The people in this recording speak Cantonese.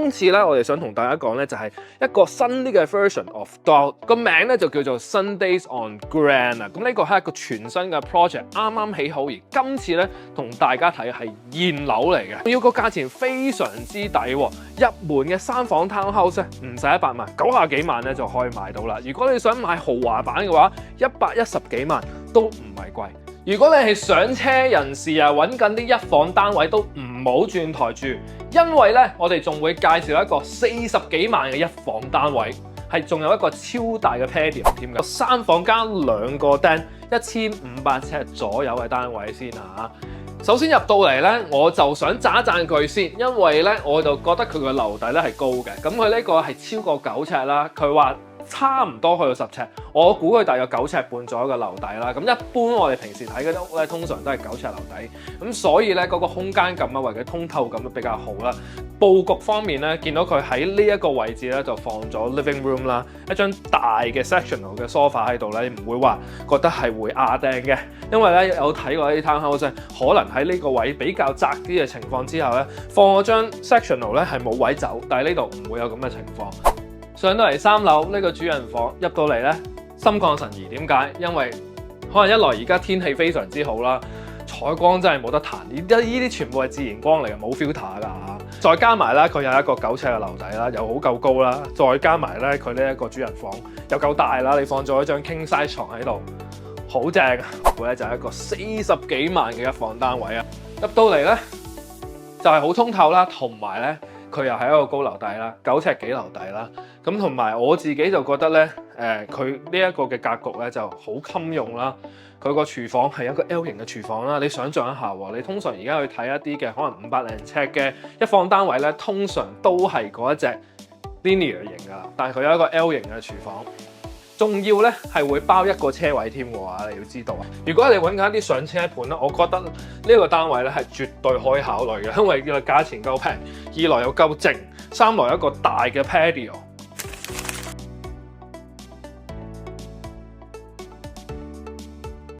今次咧，我哋想同大家講咧，就係一個新啲嘅 version of Dot， 個名咧就叫做 Sundays on Grand 啊。咁呢個係一個全新嘅 project， 啱啱起好，而今次咧同大家睇係現樓嚟嘅，仲要個價錢非常之抵喎。入門嘅3房 townhouse 咧唔使100萬，90幾萬咧就可以買到啦。如果你想買豪華版嘅話，110幾萬都唔係貴。如果你係上車人士啊，揾緊啲1房單位都唔好轉台住，因為咧我哋仲會介紹一個40幾萬嘅1房單位，係仲有一個超大嘅 patio 添㗎，3房加2個den，1500尺左右嘅單位先嚇。首先入到嚟咧，我就想讚一讚佢先，因為咧我就覺得佢個樓底咧係高嘅，咁佢呢個係超過9尺啦，佢話差唔多去到10尺，我估佢大約9尺半左右嘅樓底啦。咁一般我哋平時睇嗰啲屋咧，通常都係9尺樓底，咁所以咧嗰個空間感啊或者通透感都比較好啦。佈局方面咧，見到佢喺呢一個位置咧就放咗 living room 啦，一張大嘅 sectional 嘅 sofa 喺度咧，你唔會話覺得係會壓釘嘅，因為咧有睇過啲 townhouse 可能喺呢個位比較窄啲嘅情況之下咧，放咗張 sectional 咧係冇位走，但係呢度唔會有咁嘅情況。上到嚟3樓呢個主人房，入到嚟咧心曠神怡。點解？因為可能一來而家天氣非常之好啦，採光真係冇得彈，呢啲全部係自然光嚟嘅，冇 filter 㗎。再加埋咧，佢有一個9尺嘅樓底啦，又好夠高啦。再加埋咧，佢呢一個主人房又夠大啦，你放咗一張 king size 床喺度，好正。佢咧就係一個40幾萬嘅1房單位啊！入到嚟咧就係好通透啦，同埋咧佢又係一個高樓底啦，9尺幾樓底啦。咁同埋我自己就覺得咧，佢呢一個嘅格局咧就好襟用啦。佢個廚房係一個 L 型嘅廚房啦，你想象一下喎，你通常而家去睇一啲嘅可能500零尺嘅1房單位咧，通常都係嗰一隻 linear 型㗎，但係佢有一個 L 型嘅廚房，仲要咧係會包1個車位添嘅話，你要知道啊。如果你揾緊一啲上車盤咧，我覺得呢個單位咧係絕對可以考慮嘅，因為個價錢夠平，2來又夠靜，3來有一個大嘅 patio。